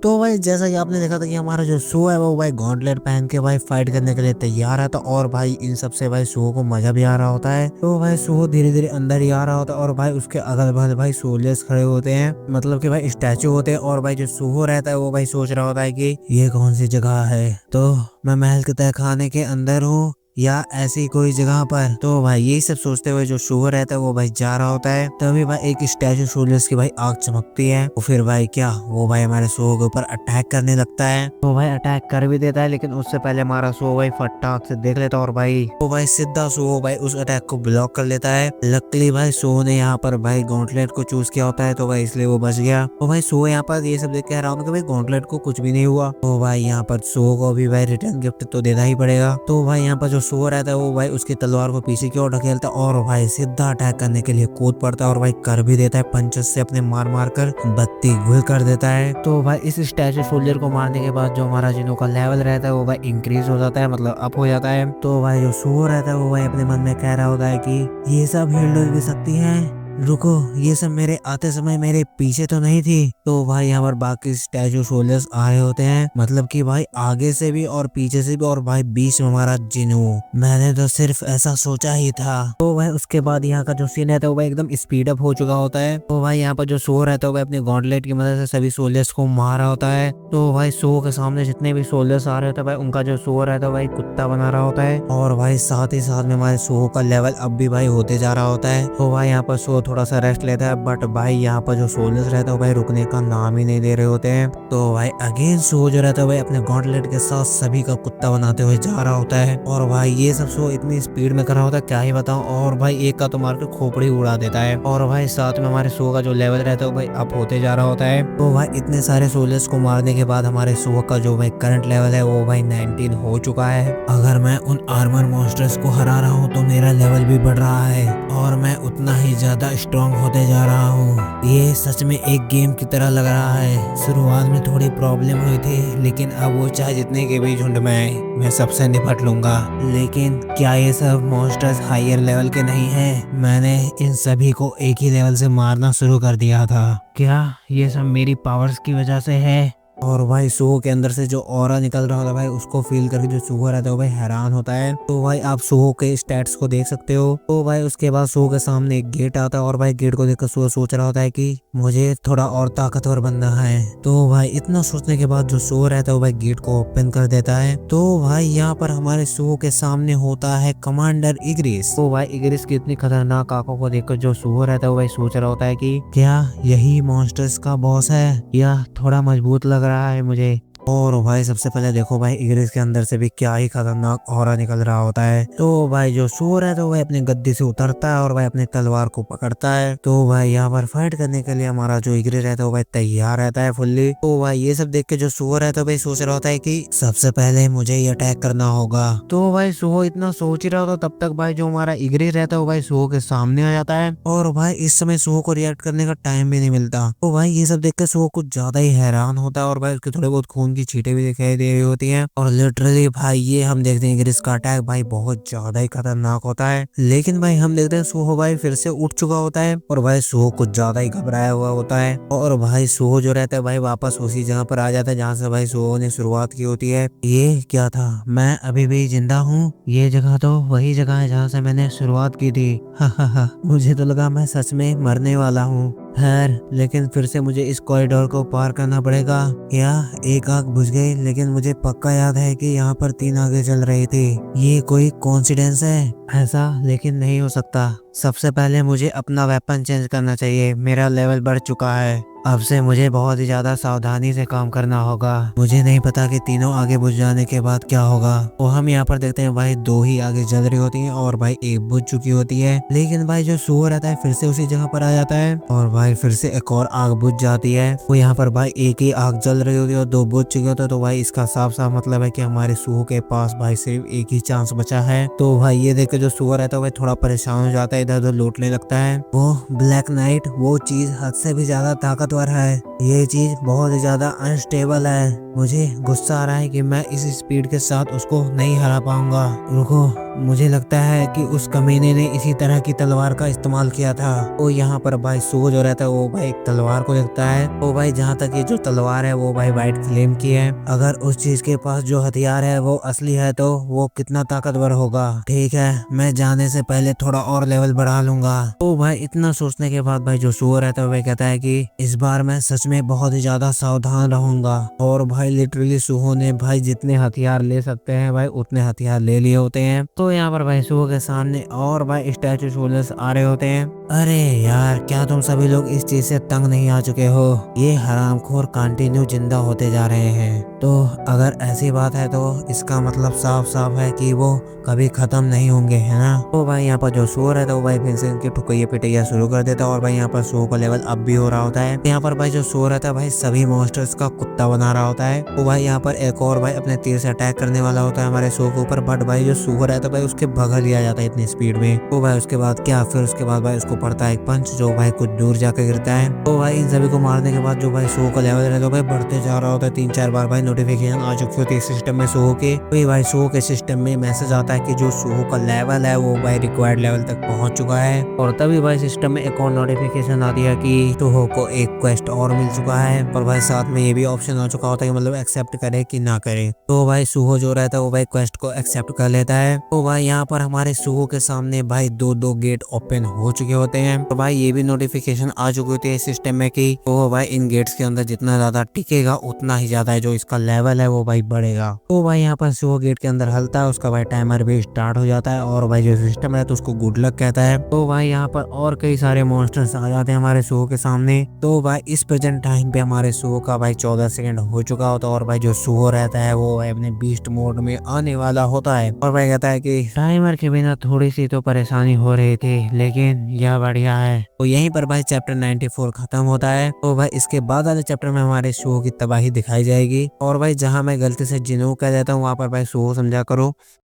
तो भाई जैसा कि आपने देखा था कि हमारा जो शो है वो भाई गॉन्टलेट पहन के भाई फाइट करने के लिए तैयार है। तो और भाई इन सब से भाई शो को मजा भी आ रहा होता है। तो भाई शो धीरे धीरे अंदर ही आ रहा होता है और भाई उसके अगल बगल भाई सोल्जर्स खड़े होते हैं, मतलब कि भाई स्टैचू होते हैं। और भाई जो शो रहता है वो भाई सोच रहा होता है कि ये कौन सी जगह है, तो मैं महल के तहखाने के अंदर हूँ या ऐसी कोई जगह पर। तो भाई यही सब सोचते हुए जो शोर रहता है वो भाई जा रहा होता है। तभी भाई एक स्टैचू सोल्जर्स की भाई आग चमकती है। तो फिर भाई क्या वो भाई हमारे शो के ऊपर अटैक करने लगता है। तो भाई अटैक कर भी देता है, लेकिन उससे पहले हमारा शो भाई फटाक से देख लेता है और भाई वो भाई सीधा शो भाई उस अटैक को ब्लॉक कर लेता है। लकीली भाई शो ने यहाँ पर भाई गॉन्टलेट को चूज किया होता है, तो भाई इसलिए वो बच गया। तो भाई शो यहाँ पर ये सब देख के हैरान हो कि भाई गॉन्टलेट को कुछ भी नहीं हुआ। तो भाई यहाँ पर शो को भी भाई रिटर्न गिफ्ट तो देना ही पड़ेगा। तो भाई यहाँ पर जो शो रहता है वो भाई उसकी तलवार को पीछे की ओर ढकेलता है और भाई सीधा अटैक करने के लिए कूद पड़ता है और भाई कर भी देता है। पंचेस से अपने मार मार कर बत्ती गुल कर देता है। तो भाई इस स्टैचू सोल्जर को मारने के बाद जो हमारा जिनो का लेवल रहता है वो भाई इंक्रीज हो जाता है, मतलब अप हो जाता है। तो भाई जो शो रहता है वो भाई अपने मन में कह रहा होता है कि ये सब हिल भी सकती है, रुको ये सब मेरे आते समय मेरे पीछे तो नहीं थी। तो भाई यहाँ पर बाकी स्टैचू सोल्जर्स आए होते हैं, मतलब कि भाई आगे से भी और पीछे से भी, और भाई बीच में हमारा जिनू। मैंने तो सिर्फ ऐसा सोचा ही था। तो भाई उसके बाद यहाँ का जो सीन है तो भाई एकदम स्पीड अप हो चुका होता है। तो भाई यहाँ पर जो शो रहता है भाई अपने गॉन्टलेट की मदद से सभी सोल्जर्स को मारा होता है। तो भाई शो के सामने जितने भी सोल्जर्स आ रहे होते हैं भाई उनका जो शो रहता है भाई कुत्ता बना रहा होता है। और भाई साथ ही साथ में हमारे शो का लेवल अब भी भाई होते जा रहा होता है। तो भाई यहाँ पर शो थोड़ा सा रेस्ट लेता है, बट भाई यहाँ पर जो सोल्जर्स रहता है भाई रुकने का नाम ही नहीं दे रहे होते हैं। तो भाई अगेन शो जो रहता है भाई अपने गॉन्टलेट के साथ सभी का कुत्ता बनाते हुए जा रहा होता है। और भाई ये सब शो इतनी स्पीड में कर रहा होता है क्या ही बताऊं। और भाई एक का तो मार के खोपड़ी उड़ा देता है। और भाई साथ में हमारे शो का जो लेवल रहता है भाई अप होते जा रहा होता है। तो भाई इतने सारे सोल्जर्स को मारने के बाद हमारे शो का जो भाई करंट लेवल है वो भाई 19 हो चुका है। अगर मैं उन आर्मर मॉन्स्टर्स को हरा रहा हूँ तो मेरा लेवल भी बढ़ रहा है और मैं उतना ही ज्यादा स्ट्रॉन्ग होते जा रहा हूँ। ये सच में एक गेम की तरह लग रहा है। शुरुआत में थोड़ी प्रॉब्लम हुई थी, लेकिन अब वो चाहे जितने के भी झुंड में आए मैं सबसे निपट लूंगा। लेकिन क्या ये सब मॉन्स्टर्स हायर लेवल के नहीं हैं? मैंने इन सभी को एक ही लेवल से मारना शुरू कर दिया था। क्या ये सब मेरी पावर्स की वजह से है? और भाई शो के अंदर से जो ऑरा निकल रहा होता है भाई उसको फील करके जो शो रहता है वो भाई हैरान होता है। तो भाई आप शो के स्टैट्स को देख सकते हो। तो भाई उसके बाद शो के सामने एक गेट आता है और भाई गेट को देखकर शो सोच रहा होता है कि मुझे थोड़ा और ताकतवर बनना है। तो भाई इतना सोचने के बाद जो शो रहता है वो भाई गेट को ओपन कर देता है। तो भाई यहाँ पर हमारे शो के सामने होता है कमांडर इग्रिस। तो भाई इग्रिस की इतनी खतरनाक आंखों को देखकर जो शो रहता है वो भाई सोच रहा होता है कि क्या यही मॉन्स्टर्स का बॉस है, या थोड़ा मजबूत लग रहा है मुझे। और भाई सबसे पहले देखो भाई इग्रिस के अंदर से भी क्या ही खतरनाक ऑरा निकल रहा होता है। तो भाई जो शो रहता है तो भाई अपने गद्दी से उतरता है और भाई अपने तलवार को पकड़ता है। तो भाई यहाँ पर फाइट करने के लिए हमारा जो इग्रिस रहता है वो भाई तैयार रहता है फुल्ली। तो भाई ये सब देख के जो शो रहता है भाई सोच रहा होता है कि सबसे पहले मुझे ही अटैक करना होगा। तो भाई शो इतना सोच ही रहा होता तब तक भाई जो हमारा इग्रिस रहता है वो भाई शो के सामने आ जाता है। और भाई इस समय शो को रिएक्ट करने का टाइम भी नहीं मिलता। तो भाई ये सब देख के शो कुछ ज्यादा ही हैरान होता है और भाई उसके थोड़े बहुत खून की छींटे भी दिखाई दे रही होती हैं। और लिटरली भाई ये हम देखते हैं कि इसका अटैक भाई बहुत ज्यादा ही खतरनाक होता है। लेकिन भाई हम देखते हैं सो भाई फिर से उठ चुका होता है और भाई सो कुछ ज्यादा ही घबराया हुआ होता है। और भाई सो जो रहता है भाई वापस उसी जगह पर आ जाता है जहाँ से भाई सो ने शुरुआत की होती है। ये क्या था, मैं अभी भी जिंदा हूँ? ये जगह तो वही जगह है जहाँ से मैंने शुरुआत की थी। मुझे तो लगा मैं सच में मरने वाला हूँ। खैर लेकिन फिर से मुझे इस कॉरिडोर को पार करना पड़ेगा। या एक आग बुझ गई, लेकिन मुझे पक्का याद है कि यहाँ पर 3 आगे चल रही थी। ये कोई कोइंसिडेंस है? ऐसा लेकिन नहीं हो सकता। सबसे पहले मुझे अपना वेपन चेंज करना चाहिए, मेरा लेवल बढ़ चुका है। अब से मुझे बहुत ही ज्यादा सावधानी से काम करना होगा। मुझे नहीं पता कि तीनों आगे बुझ जाने के बाद क्या होगा। तो हम यहाँ पर देखते हैं भाई 2 ही आगे जल रही होती हैं और भाई 1 बुझ चुकी होती है। लेकिन भाई जो शो रहता है फिर से उसी जगह पर आ जाता है और भाई फिर से एक और आग बुझ जाती है। वो यहाँ पर भाई 1 ही आग जल रही होती है और 2 बुझ चुकी होती है। तो भाई इसका साफ साफ मतलब है कि हमारे शो के पास भाई सिर्फ 1 ही चांस बचा है। तो भाई ये देख के जो शो रहता है भाई थोड़ा परेशान हो जाता है, इधर उधर लौटने लगता है। वो ब्लैक नाइट वो चीज हद से भी ज्यादा ताकतवर ताकतवर है, ये चीज बहुत ही ज्यादा अनस्टेबल है। मुझे गुस्सा आ रहा है कि मैं इस स्पीड के साथ उसको नहीं हरा पाऊंगा। रुको, मुझे लगता है कि उस कमीने ने इसी तरह की तलवार का इस्तेमाल किया था। वो यहाँ पर भाई सुहो जो रहता है वो भाई एक तलवार को देखता है। वो भाई जहाँ तक ये जो तलवार है वो भाई वाइट फ्लेम की है। अगर उस चीज के पास जो हथियार है वो असली है तो वो कितना ताकतवर होगा। ठीक है, मैं जाने से पहले थोड़ा और लेवल बढ़ा लूंगा। तो भाई इतना सोचने के बाद भाई जो सुहो रहता है वह कहता है कि इस बार मैं सच में बहुत ही ज्यादा सावधान रहूंगा। और भाई लिटरली सुहो ने भाई जितने हथियार ले सकते हैं भाई उतने हथियार ले लिए होते हैं। तो यहाँ पर भाई सुहो के सामने और भाई स्टैचू शोल्डर्स आ रहे होते हैं। अरे यार, क्या तुम सभी लोग इस चीज से तंग नहीं आ चुके हो? ये हरामखोर कंटिन्यू जिंदा होते जा रहे हैं। तो अगर ऐसी बात है तो इसका मतलब साफ साफ है कि वो कभी खत्म नहीं होंगे, है ना? तो भाई यहाँ पर जो सुअर है तो भाई फिर से इनकी ठुकैया पिटैया शुरू कर देता है और भाई यहाँ पर सुअर का लेवल अप भी हो रहा होता है। यहाँ पर भाई जो सुअर रहता है भाई सभी मॉन्स्टर्स का कुत्ता बना रहा होता है। तो भाई यहाँ पर एक और भाई अपने तीर से अटैक करने वाला होता है हमारे सुअर के ऊपर, बट भाई जो सुअर है तो भाई उसके भगा लिया जाता है इतनी स्पीड में। तो भाई उसके बाद क्या, फिर उसके बाद भाई उसको पड़ता है एक पंच जो भाई कुछ दूर जाकर गिरता है। तो भाई इन सभी को मारने के बाद जो भाई सुअर का लेवल है तो भाई बढ़ते जा रहा होता है। 3-4 बार भाई नोटिफिकेशन आ चुकी होती है सिस्टम में सुअर के। तो भाई सुअर के सिस्टम में मैसेज आता है कि जो सुअर का लेवल है वो भाई रिक्वायर्ड लेवल तक पहुंच चुका है। और तभी भाई सिस्टम में एक और नोटिफिकेशन आती है कि सुअर को एक क्वेस्ट और मिल चुका है। पर भाई साथ में ये भी ऑप्शन आ चुका होता है कि मतलब एक्सेप्ट करे कि ना करे। तो भाई सुअर जो रहता है वो भाई क्वेस्ट को एक्सेप्ट कर लेता है। तो भाई यहाँ पर हमारे सुअर के सामने भाई दो गेट ओपन हो चुके होते हैं। तो भाई ये भी नोटिफिकेशन आ चुकी होती है सिस्टम में कि तो भाई इन गेट्स के अंदर जितना ज्यादा टिकेगा उतना ही ज्यादा है जो इसका लेवल है वो भाई बढ़ेगा। तो भाई यहाँ पर सुअर गेट के अंदर हलता है, उसका भाई टाइमर भी स्टार्ट हो जाता है और भाई जो सिस्टम है तो उसको गुड लक कहता है। तो भाई यहाँ पर और कई सारे मॉन्स्टर्स आ जाते हैं हमारे सुअर के सामने। तो भाई इस प्रेजेंट टाइम पे हमारे सुअर का भाई 14 सेकंड हो चुका होता है और भाई जो सुअर रहता है वो भाई अपने बीस्ट मोड में आने वाला होता है। और भाई कहता है कि टाइमर के बिना थोड़ी सी तो परेशानी हो रही थी लेकिन यह बढ़िया है। तो यहीं पर भाई चैप्टर 94 खत्म होता है। तो भाई इसके बाद वाले चैप्टर में हमारे सुअर की तबाही दिखाई जाएगी। और भाई जहाँ मैं गलती से जिनू कह देता हूँ वहाँ पर भाई सुअर समझा करो।